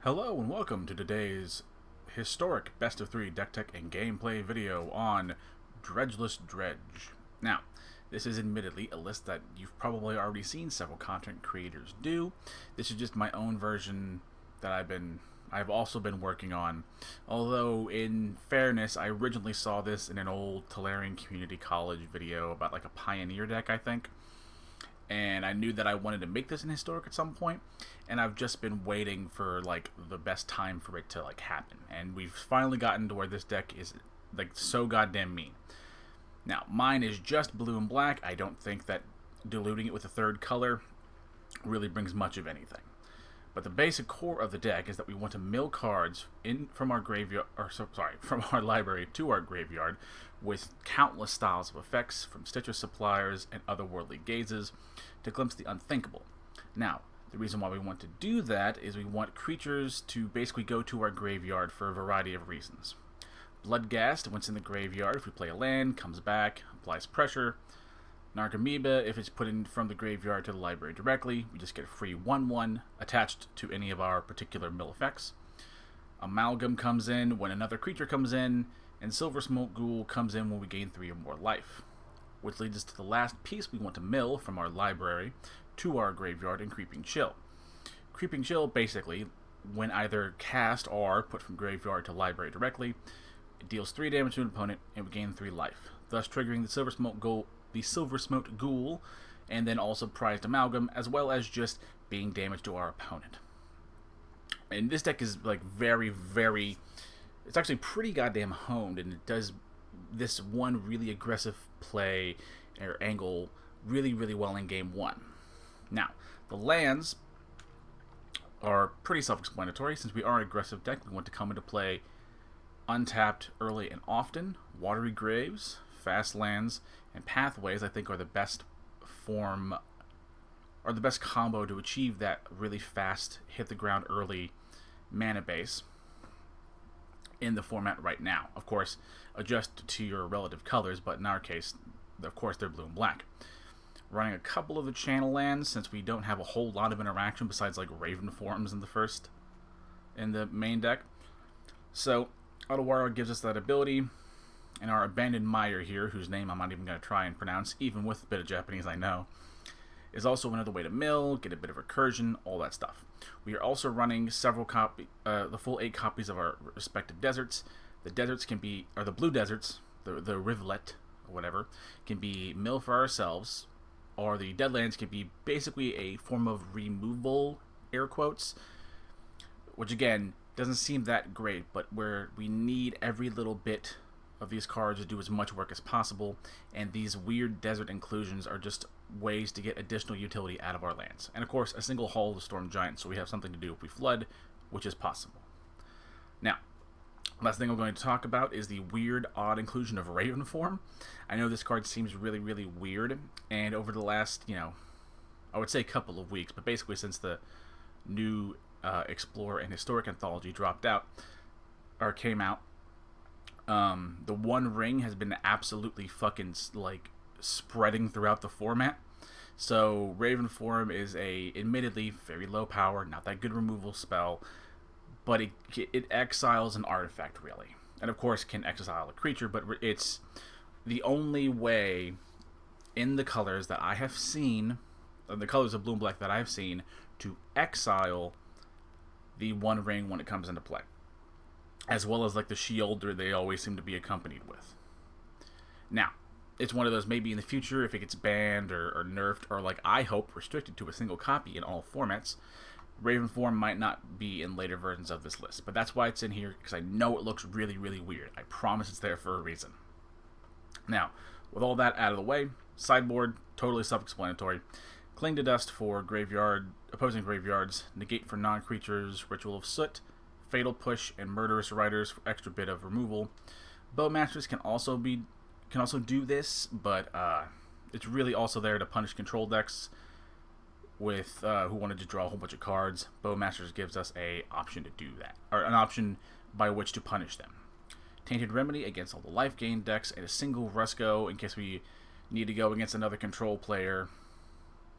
Hello and welcome to today's historic Best of 3 deck tech and gameplay video on Dredge-less Dredge. Now, this is admittedly a list that you've probably already seen several content creators do. This is just my own version that I've also been working on. Although, in fairness, I originally saw this in an old Tolarian Community College video about like a Pioneer deck, I think. And I knew that I wanted to make this an historic at some point, and I've just been waiting for like the best time for it to like happen. And we've finally gotten to where this deck is like so goddamn mean. Now, mine is just blue and black. I don't think that diluting it with a third color really brings much of anything. But the basic core of the deck is that we want to mill cards in from our graveyard, from our library to our graveyard, with countless styles of effects, from Stitcher Suppliers and Otherworldly Gazes to Glimpse the Unthinkable. Now, the reason why we want to do that is we want creatures to basically go to our graveyard for a variety of reasons. Bloodghast, once in the graveyard, if we play a land, comes back, applies pressure. Narcomoeba, if it's put in from the graveyard to the library directly, we just get a free 1/1 attached to any of our particular mill effects. Amalgam comes in when another creature comes in, and Silver Smoke Ghoul comes in when we gain 3 or more life. Which leads us to the last piece we want to mill from our library to our graveyard in Creeping Chill. Creeping Chill, basically, when either cast or put from graveyard to library directly, it deals 3 damage to an opponent and we gain 3 life, thus triggering the Silver Smoked Ghoul, and then also Prized Amalgam, as well as just being damaged to our opponent. And this deck is like very, it's actually pretty goddamn honed, and it does this one really aggressive play or angle really well in game 1. Now, the lands are pretty self-explanatory. Since we are an aggressive deck, we want to come into play untapped early and often. Watery Graves, fast lands, and pathways, I think, are the best form, or the best combo to achieve that really fast, hit the ground early mana base in the format right now. Of course, adjust to your relative colors, but in our case, of course, they're blue and black. Running a couple of the channel lands, since we don't have a whole lot of interaction besides like Raven forms in the main deck. So, Otawara gives us that ability. And our Abandoned Mire here, whose name I'm not even going to try and pronounce, even with a bit of Japanese I know, is also another way to mill, get a bit of recursion, all that stuff. We are also running the full 8 copies of our respective deserts. The deserts can be, or the blue deserts, the rivulet, or whatever, can be mill for ourselves, or the Deadlands can be basically a form of removal, air quotes, which again, doesn't seem that great, but where we need every little bit of these cards to do as much work as possible, and these weird desert inclusions are just ways to get additional utility out of our lands. And of course, a single Hall of the Storm Giant, so we have something to do if we flood, which is possible. Now, last thing I'm going to talk about is the weird, odd inclusion of Raven form. I know this card seems really weird, and over the last, I would say couple of weeks, but basically since the new Explorer and Historic Anthology dropped out, or came out, the One Ring has been absolutely fucking like spreading throughout the format. So Raven form is a admittedly very low power, not that good removal spell, but it exiles an artifact really, and of course can exile a creature. But it's the only way in the colors that I have seen, the colors of blue and black that I've seen, to exile the One Ring when it comes into play, as well as like the shield they always seem to be accompanied with. Now, it's one of those, maybe in the future, if it gets banned or nerfed, or like I hope restricted to a single copy in all formats, Raven form might not be in later versions of this list. But that's why it's in here, because I know it looks really weird. I promise it's there for a reason. Now, with all that out of the way, sideboard, totally self-explanatory. Cling to Dust for opposing graveyards, negate for non-creatures, Ritual of Soot, Fatal Push, and Murderous Riders for extra bit of removal. Bowmasters can also do this, but it's really also there to punish control decks with who wanted to draw a whole bunch of cards. Bowmasters gives us a option to do that, or an option by which to punish them. Tainted Remedy against all the life gain decks, and a single Rusco in case we need to go against another control player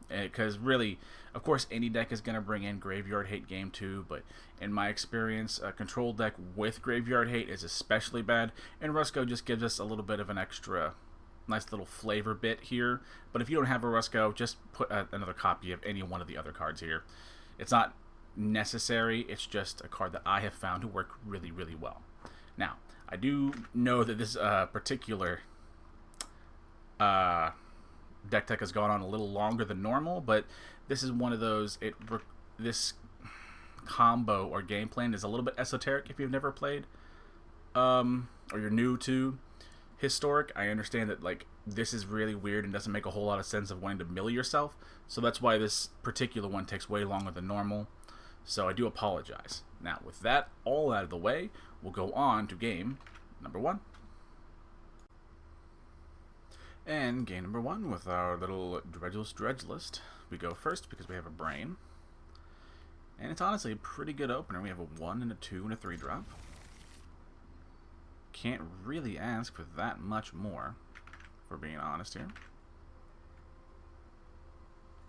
Because really, of course, any deck is going to bring in Graveyard Hate Game 2, but in my experience, a control deck with Graveyard Hate is especially bad, and Rusko just gives us a little bit of an extra nice little flavor bit here. But if you don't have a Rusko, just put another copy of any one of the other cards here. It's not necessary, it's just a card that I have found to work really, really well. Now, I do know that this particular deck tech has gone on a little longer than normal, but this is one of those, this combo or game plan is a little bit esoteric if you've never played, or you're new to Historic. I understand that like this is really weird and doesn't make a whole lot of sense of wanting to mill yourself, so that's why this particular one takes way longer than normal, so I do apologize. Now with that all out of the way, we'll go on to game number 1. And game number 1 with our little Dredgeless Dredge list. We go first because we have a brain. And it's honestly a pretty good opener. We have a 1 and a 2 and a 3 drop. Can't really ask for that much more, if we're being honest here.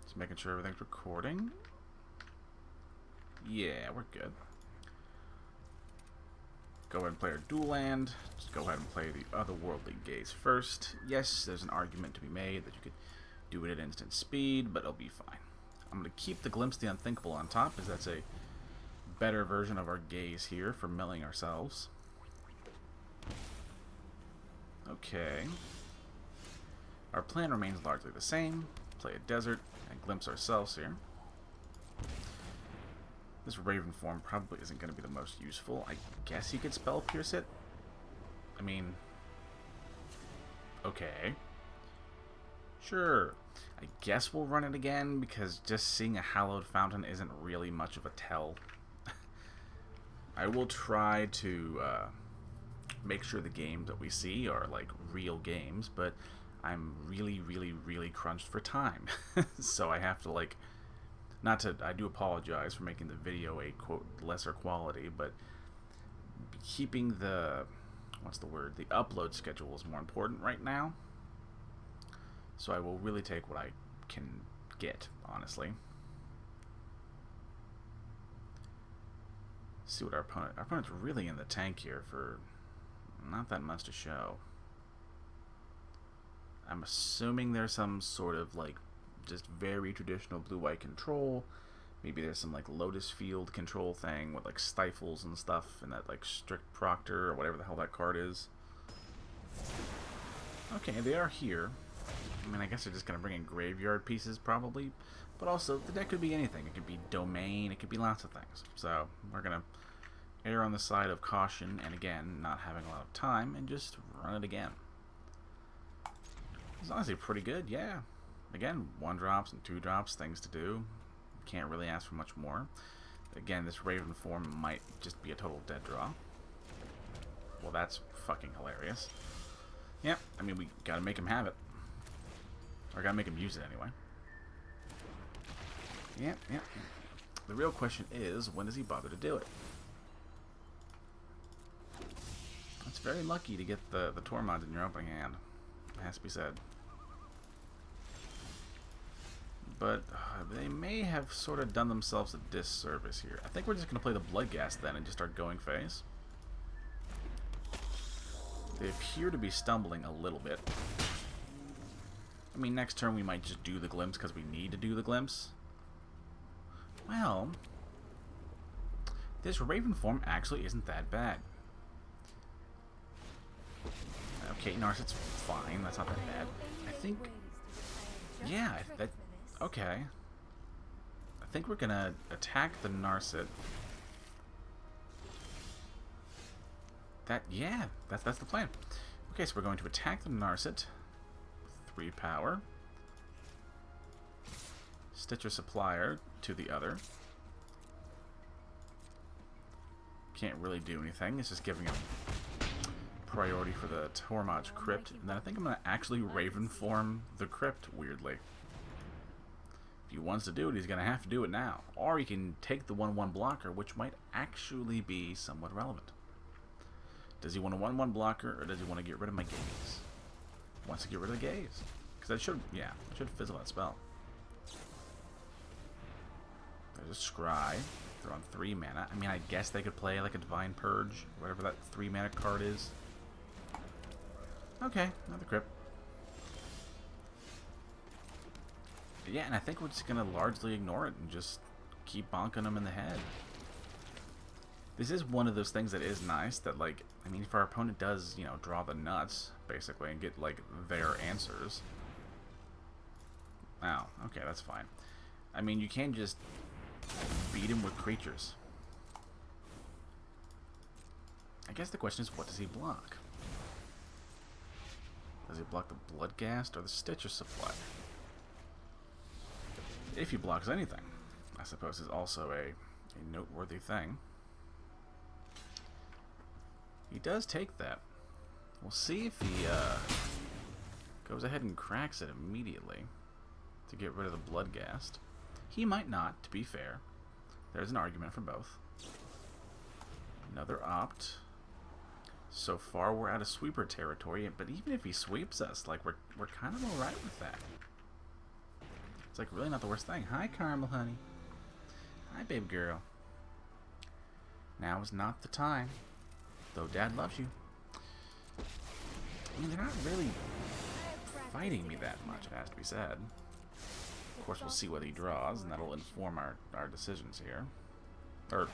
Just making sure everything's recording. Yeah, we're good. Go ahead and play our dual land. Just go ahead and play the Otherworldly Gaze first. Yes, there's an argument to be made that you could do it at instant speed, but it'll be fine. I'm going to keep the Glimpse the Unthinkable on top, because that's a better version of our Gaze here for milling ourselves. Okay. Our plan remains largely the same. Play a desert and glimpse ourselves here. This Raven form probably isn't going to be the most useful. I guess you could spell pierce it. I mean, okay. Sure. I guess we'll run it again, because just seeing a Hallowed Fountain isn't really much of a tell. I will try to make sure the games that we see are like real games, but I'm really, really, really crunched for time. So I have to like, I do apologize for making the video a quote lesser quality, but keeping the, the upload schedule is more important right now. So I will really take what I can get, honestly. See what our opponent's really in the tank here for not that much to show. I'm assuming there's some sort of like just very traditional blue-white control. Maybe there's some like Lotus Field control thing with like stifles and stuff, and that like strict proctor or whatever the hell that card is. Okay, they are here. I mean, I guess they're just gonna bring in graveyard pieces probably, but also the deck could be anything. It could be domain, it could be lots of things. So we're gonna err on the side of caution, and again, not having a lot of time, and just run it again. It's honestly pretty good, yeah. Again, 1 drops and 2 drops, things to do. Can't really ask for much more. Again, this Raven form might just be a total dead draw. Well, that's fucking hilarious. Yeah, I mean, we gotta make him have it. Or gotta make him use it anyway. Yeah. The real question is, when does he bother to do it? It's very lucky to get the Tormod in your opening hand. It has to be said. But they may have sort of done themselves a disservice here. I think we're just going to play the Bloodghast then and just start going phase. They appear to be stumbling a little bit. I mean, next turn we might just do the Glimpse because we need to do the Glimpse. Well, this Raven form actually isn't that bad. Okay, Narset's fine. That's not that bad. I think... Yeah, okay. I think we're gonna attack the Narset. That's the plan. Okay, so we're going to attack the Narset. 3 power. Stitcher Supplier to the other. Can't really do anything. It's just giving him priority for the Tormod's Crypt. And then I think I'm going to actually Raven form the Crypt, weirdly. If he wants to do it, he's going to have to do it now. Or he can take the 1/1 blocker, which might actually be somewhat relevant. Does he want a 1/1 blocker, or does he want to get rid of my Gaze? Wants to get rid of the Gaze. Because that should, yeah, that should fizzle that spell. There's a Scry. They're on 3 mana. I mean, I guess they could play like a Divine Purge, whatever that 3 mana card is. Okay, another Crypt. Yeah, and I think we're just going to largely ignore it and just keep bonking them in the head. This is one of those things that is nice that, like, I mean, if our opponent does, you know, draw the nuts, basically, and get, like, their answers. Oh, okay, that's fine. I mean, you can just beat him with creatures. I guess the question is, what does he block? Does he block the Bloodghast or the Stitcher Supply? If he blocks anything, I suppose is also a noteworthy thing. He does take that. We'll see if he goes ahead and cracks it immediately to get rid of the Bloodghast. He might not, to be fair. There's an argument for both. Another opt. So far we're out of sweeper territory, but even if he sweeps us, like we're kind of alright with that. It's like really not the worst thing. Hi, Caramel Honey. Hi, babe girl. Now is not the time. Though Dad loves you. I mean, they're not really fighting me that much, it has to be said. Of course, we'll see what he draws, and that'll inform our decisions here. Or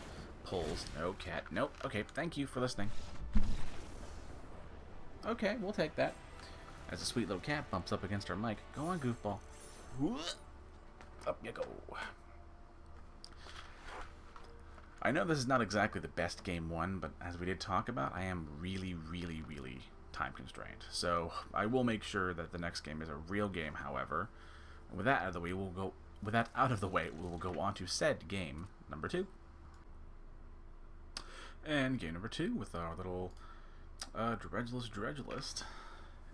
pulls. No, cat. Nope. Okay, thank you for listening. Okay, we'll take that. As a sweet little cat bumps up against our mic. Go on, goofball. Up you go. I know this is not exactly the best game one, but as we did talk about, I am really, really, really time constrained. So I will make sure that the next game is a real game, however. With that out of the way, we will go on to said game number 2. And game number 2 with our little Dredgeless Dredge list.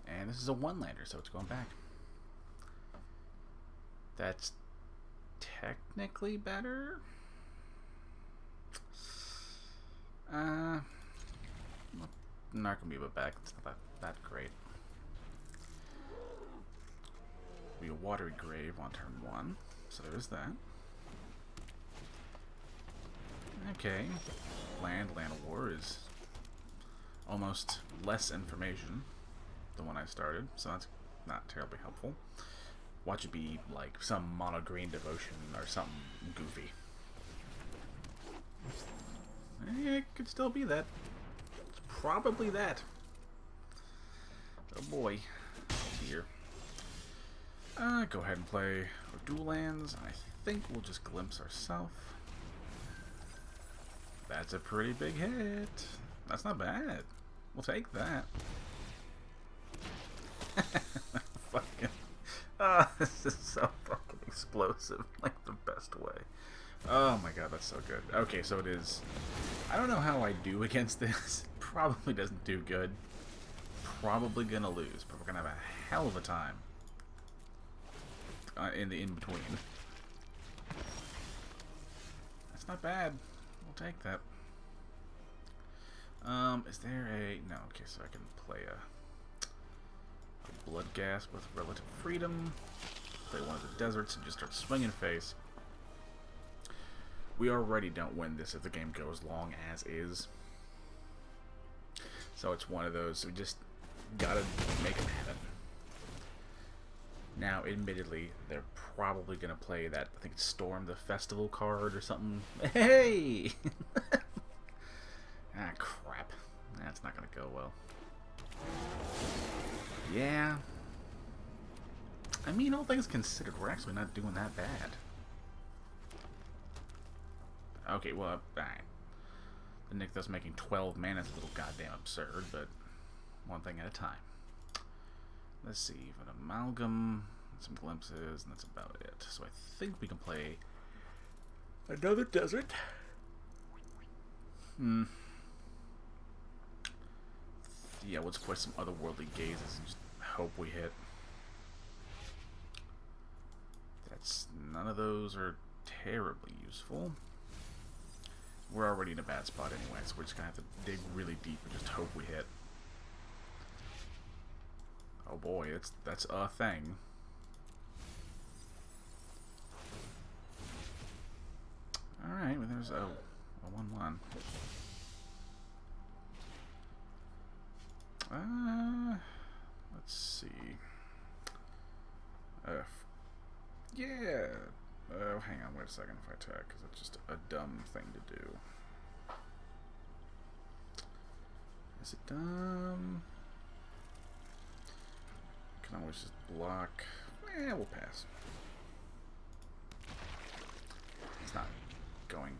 And this is a 1-lander, so it's going back. That's technically better. Narcomoeba back. It's not that great. We have Watery Grave on turn 1, so there's that. Okay, Land War is almost less information than when I started, so that's not terribly helpful. Watch it be like some mono green devotion or something goofy. It could still be that. It's probably that. Oh boy. Oh dear. Go ahead and play our dual lands. I think we'll just glimpse ourselves. That's a pretty big hit. That's not bad. We'll take that. Fucking. This is so fucking explosive. Like the best way. Oh my god, that's so good. Okay, so it is. I don't know how I do against this. Probably doesn't do good. Probably gonna lose, but we're gonna have a hell of a time in the in-between. That's not bad. We'll take that. Is there a... No, okay, so I can play a Bloodghast with relative freedom. Play one of the deserts and just start swinging face. We already don't win this if the game goes long as is. So it's one of those, we just gotta make it happen. Now, admittedly, they're probably gonna play that, I think, Storm the Festival card or something. Hey! Ah, crap. That's not gonna go well. Yeah. I mean, all things considered, we're actually not doing that bad. Okay, well, alright. The Nick that's making 12 mana is a little goddamn absurd, but one thing at a time. Let's see, an Amalgam, some Glimpses, and that's about it. So I think we can play another desert. Yeah, we'll just play some otherworldly gazes and just hope we hit. None of those are terribly useful. We're already in a bad spot anyway, so we're just gonna have to dig really deep and just hope we hit. Oh boy, that's a thing. Alright, well, there's a 1/1. Let's see. Yeah. Oh, hang on, wait a second if I attack, because it's just a dumb thing to do. Is it dumb? Can always just block. We'll pass. It's not going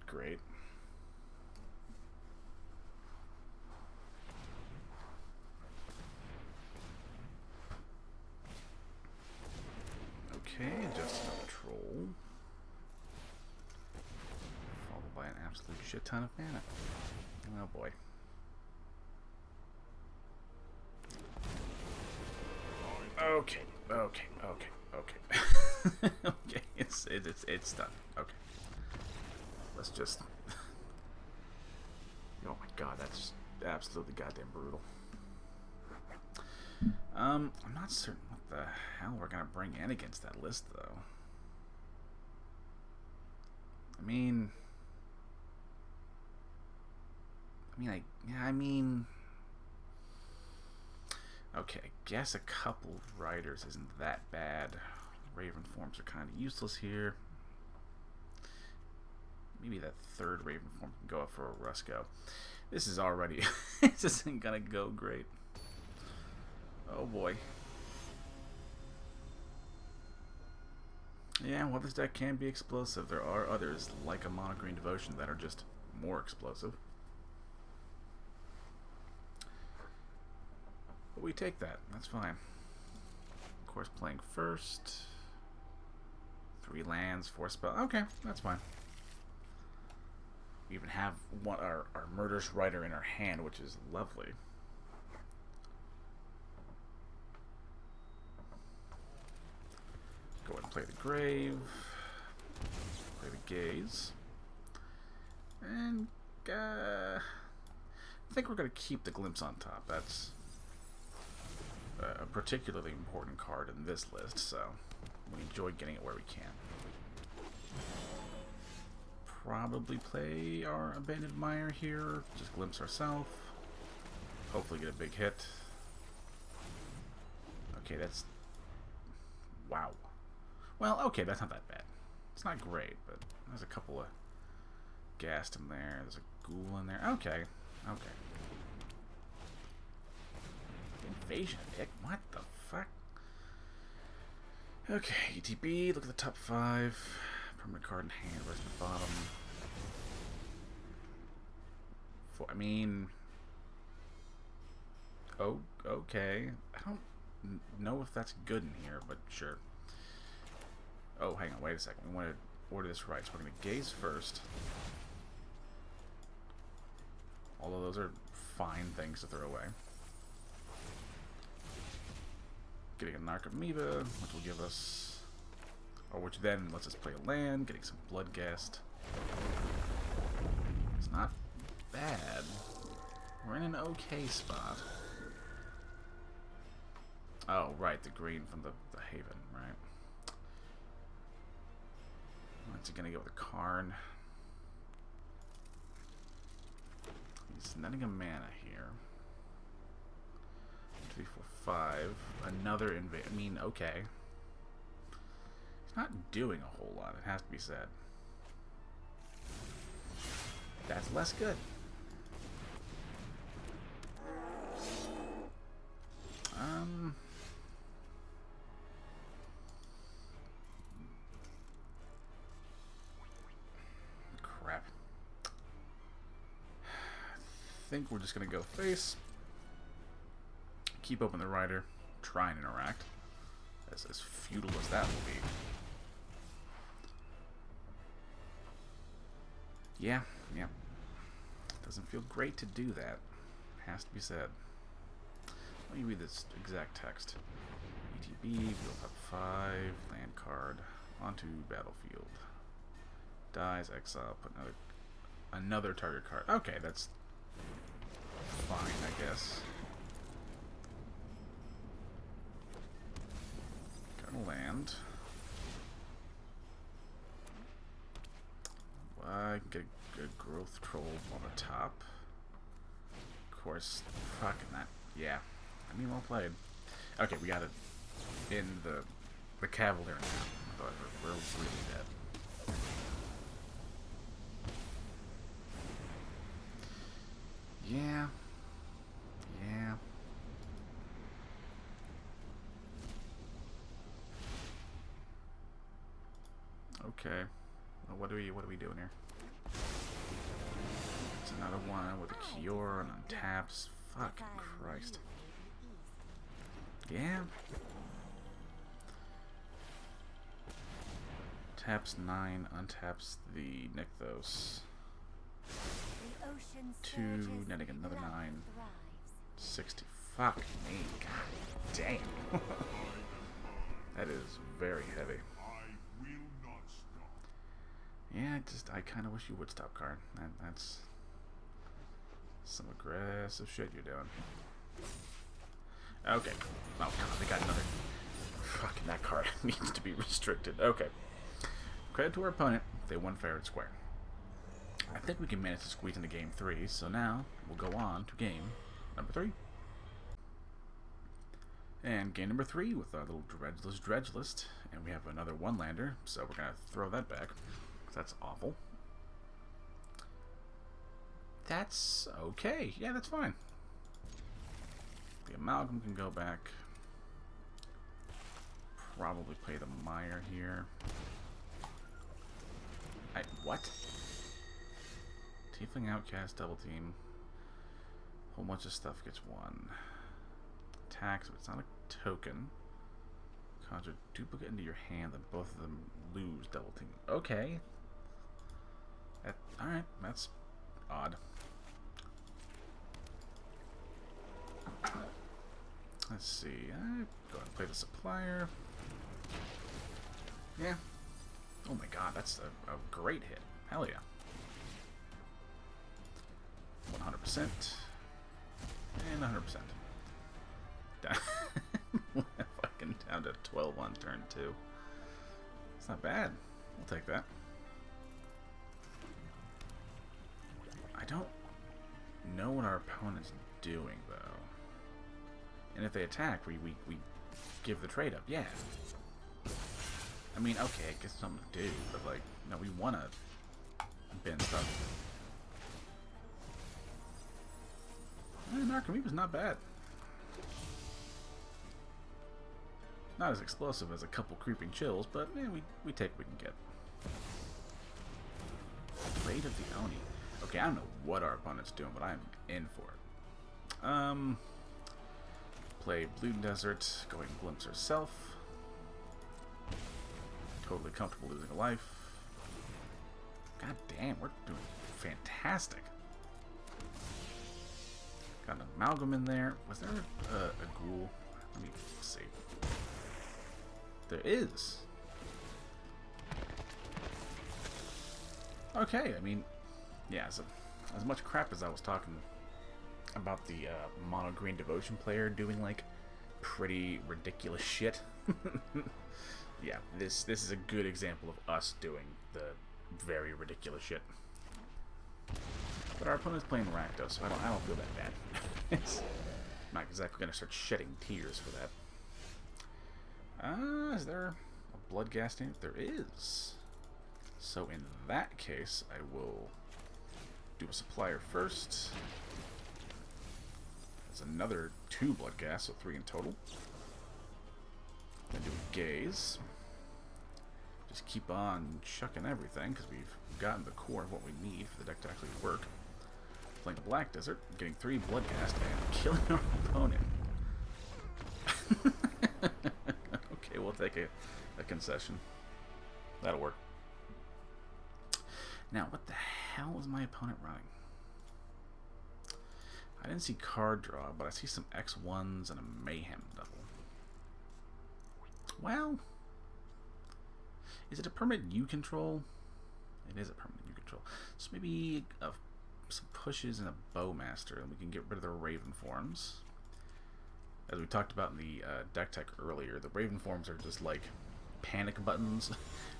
great. Okay, just another troll. Followed by an absolute shit ton of mana. Oh boy. Okay. Okay, it's done. Okay. Let's just. Oh my god, that's absolutely goddamn brutal. I'm not certain what the hell we're gonna bring in against that list, though. I mean, okay, I guess a couple of riders isn't that bad. Raven forms are kind of useless here. Maybe that third Raven form can go up for a Rusco. This is already... this isn't gonna go great. Oh boy. Yeah, well, this deck can be explosive. There are others, like a Mono Green Devotion, that are just more explosive. But we take that. That's fine. Of course, playing first. 3 lands, 4 spells. Okay, that's fine. We even have our Murderous Rider in our hand, which is lovely. Go ahead and play the Grave. Play the Gaze. And I think we're going to keep the Glimpse on top. That's a particularly important card in this list, so we enjoy getting it where we can. Probably play our Abandoned Mire here, just glimpse ourselves. Hopefully get a big hit. Okay, that's... wow. Well, okay, that's not that bad. It's not great, but there's a couple of Ghast in there. There's a Ghoul in there. Okay, okay. Invasion pick? What the fuck? Okay, ETB, look at the top 5. Permanent card in hand, rest at the bottom. I mean... oh, okay. I don't know if that's good in here, but sure. Oh, hang on, wait a second. We want to order this right, so we're going to gaze first. Although those are fine things to throw away. Getting a Narcomoeba, which will give us... or which then lets us play a land, getting some Bloodghast. It's not bad. We're in an okay spot. Oh, right, the green from the Haven, right. What's he gonna go with a Karn? He's netting a mana here. 3, 4, 5. Another invade. I mean, okay. He's not doing a whole lot, it has to be said. That's less good. Crap. I think we're just gonna go face. Keep open the rider. Try and interact. As futile as that will be. Yeah. Doesn't feel great to do that. Has to be said. Let me read this exact text. ETB, build up 5, land card, onto battlefield. Dies, exile, put another target card. Okay, that's fine, I guess. Got a land. I can get a good growth troll on the top. Of course, fucking that. Yeah. I mean, well played. Okay, we got it in the Cavalier now. But we're really dead. Yeah. Yeah. Okay. Well, what are we doing here? It's another one with a Kiora and untaps. Fucking Christ. Yeah. Taps 9, untaps the Nykthos. 2, netting another 9. 60. Fuck me. God damn. That is very heavy. Yeah, I kind of wish you would stop, card. That's some aggressive shit you're doing. Okay. Oh, God, they got another. Fucking that card needs to be restricted. Okay. Credit to our opponent. They won fair and square. I think we can manage to squeeze into game 3, so now we'll go on to game number 3. And game number 3 with our little Dredgeless Dredge list. And we have another one-lander, so we're going to throw that back. That's awful. That's okay. Yeah, that's fine. The Amalgam can go back. Probably play the Mire here. What? Tiefling Outcast, double team. Whole bunch of stuff gets 1. Attacks, but it's not a token. Conjure duplicate into your hand, then both of them lose double team. Okay. Alright, that's odd. Let's see. Go ahead and play the Supplier. Yeah. Oh my god, that's a great hit. Hell yeah. 100%. And 100%. Fucking down to 12 on turn 2. It's not bad. We'll take that. I don't know what our opponent's doing, though. And if they attack, we give the trade up. Yeah. I mean, okay, I guess something to do, but, like, no, we want to bin stuff. And Archetype was not bad. Not as explosive as a couple creeping chills, but yeah, we take what we can get. Blade of the Oni. Okay, I don't know what our opponent's doing, but I'm in for it. Play Blue Desert, going Glimpse herself. Totally comfortable losing a life. God damn, we're doing fantastic. Got an Amalgam in there. Was there a ghoul? Let me see. There is. Okay, I mean, yeah, so as much crap as I was talking about the mono green devotion player doing like pretty ridiculous shit. Yeah, this is a good example of us doing the very ridiculous shit. But our opponent's playing Rakdos, so I don't feel that bad. It's not exactly gonna start shedding tears for that. Is there a blood gas tank? There is. So in that case, I will do a Supplier first. That's another 2 blood gas, so 3 in total. Then do a Gaze. Just keep on chucking everything, because we've gotten the core of what we need for the deck to actually work. Playing the Black Desert, getting 3 blood gas, and killing our opponent. Okay, we'll take a concession. That'll work. Now, what the hell is my opponent running? I didn't see card draw, but I see some X1s and a Mayhem double. Well, is it a permanent U control? It is a permanent U control. So maybe some pushes and a Bowmaster, and we can get rid of the Raven forms. As we talked about in the deck tech earlier, the Raven forms are just like panic buttons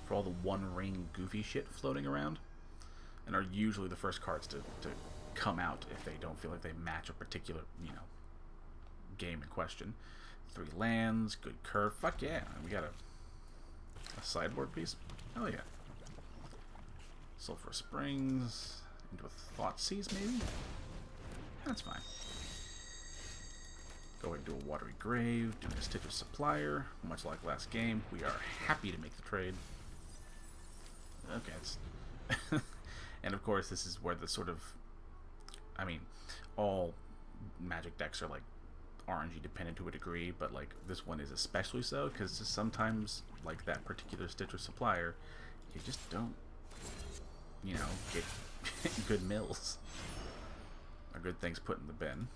for all the one ring goofy shit floating around. and are usually the first cards to come out if they don't feel like they match a particular, game in question. 3 lands, good curve. Fuck yeah. We got a sideboard piece. Hell yeah. Sulphur Springs into a Thoughtseize maybe? That's fine. Go ahead and do a Watery Grave, do a Stitch of Supplier. Much like last game, we are happy to make the trade. Okay, it's and of course this is where the sort of, all Magic decks are like RNG dependent to a degree, but like this one is especially so because sometimes like that particular Stitch of Supplier, you just don't, get good mills or good things put in the bin.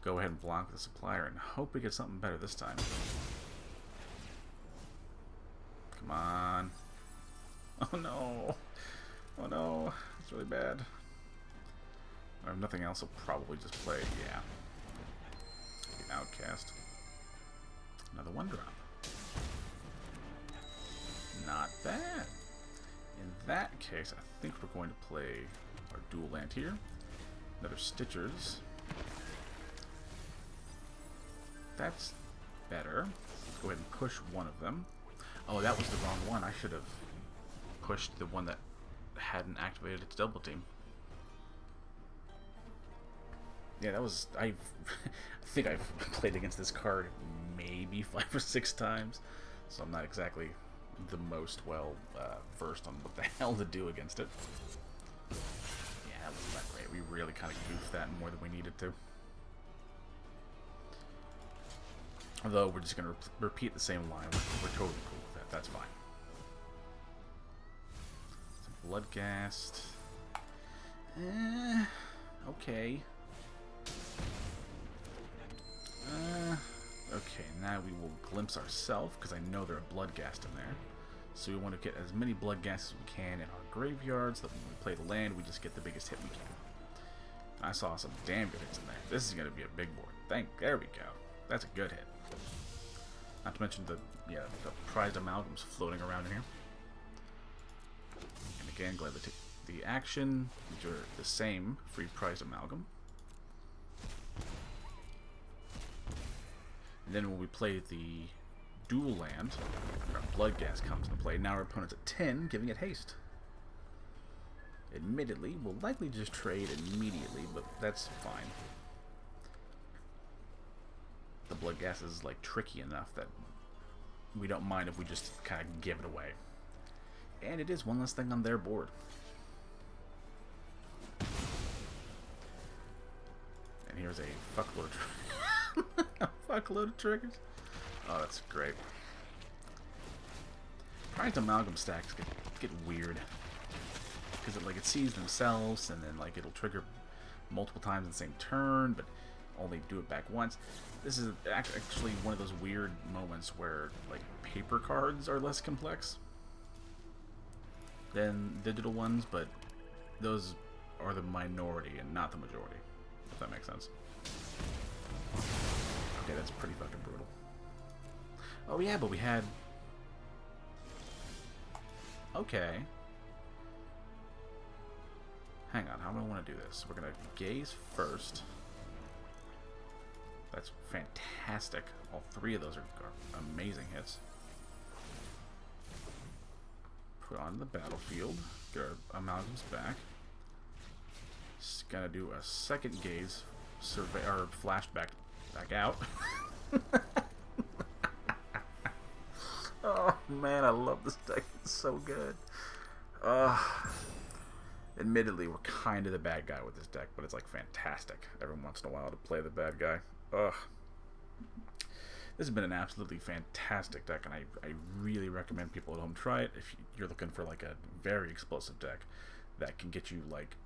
Go ahead and block the Supplier and hope we get something better this time. Come on. Oh no. Oh no. It's really bad. I have nothing else, I'll probably just play, yeah. The Outcast. Another 1-drop. Not bad. In that case, I think we're going to play our dual land here. Another Stitchers. That's better. Let's go ahead and push one of them. Oh, that was the wrong one. I should have pushed the one that hadn't activated its double team. Yeah, that was... I think I've played against this card maybe 5 or 6 times, so I'm not exactly the most well versed on what the hell to do against it. Yeah, that wasn't that great. We really kind of goofed that more than we needed to. Although we're just going to repeat the same line. We're totally cool with that. That's fine. Some Bloodghast. Okay. Okay, now we will Glimpse ourselves, because I know there are Bloodghast in there. So we want to get as many Bloodghast as we can in our graveyard, so that when we play the land, we just get the biggest hit we can. I saw some damn good hits in there. This is going to be a big board. There we go. That's a good hit. Not to mention the prized amalgams floating around in here. And again, glad to take the action. These are the same free prized amalgam. And then when we play the dual land, our Bloodghast comes into play. Now our opponent's at 10, giving it haste. Admittedly, we'll likely just trade immediately, but that's fine. The Bloodghast is like tricky enough that we don't mind if we just kind of give it away. And it is one less thing on their board. And here's a fuckload of fuckload of triggers. Oh, that's great. Prized amalgam stacks get weird because it sees themselves, and then like it'll trigger multiple times in the same turn, but only do it back once. This is actually one of those weird moments where like paper cards are less complex than digital ones, but those are the minority and not the majority, if that makes sense. Okay, that's pretty fucking brutal. Oh yeah, but we had... Okay. Hang on, how do I want to do this? We're going to gaze first. That's fantastic. All 3 of those are amazing hits. Put on the battlefield. Get our amalgams back. Just gonna do a second gaze, survey or flashback back out. Oh man, I love this deck. It's so good. Admittedly, we're kind of the bad guy with this deck, but it's like fantastic every once in a while to play the bad guy. Ugh. This has been an absolutely fantastic deck, and I really recommend people at home try it if you're looking for like a very explosive deck that can get you like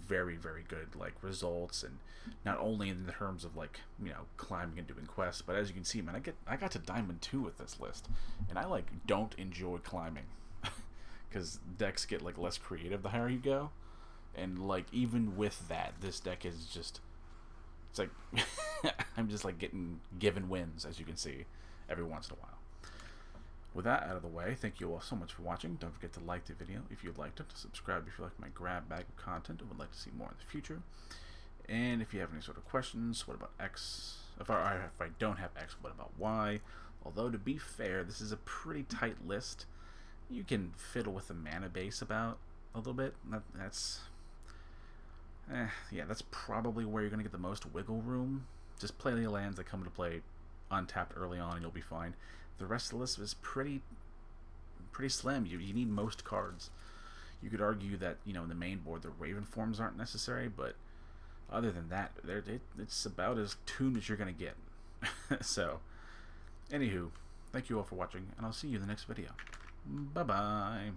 very, very good like results, and not only in terms of like, you know, climbing and doing quests, but as you can see, man, I got to Diamond 2 with this list, and I like don't enjoy climbing because decks get like less creative the higher you go, and like even with that, this deck is just, it's like I'm just like getting given wins, as you can see, every once in a while. With that out of the way, thank you all so much for watching. Don't forget to like the video if you liked it, to subscribe if you like my grab bag of content and would like to see more in the future. And if you have any sort of questions, what about X? If I don't have X, what about Y? Although, to be fair, this is a pretty tight list. You can fiddle with the mana base about a little bit. Yeah, that's probably where you're going to get the most wiggle room. Just play the lands that come into play untapped early on and you'll be fine. The rest of the list is pretty slim. You need most cards. You could argue that, you know, in the main board the Raven forms aren't necessary, but other than that, it's about as tuned as you're going to get. So, anywho, thank you all for watching, and I'll see you in the next video. Bye-bye.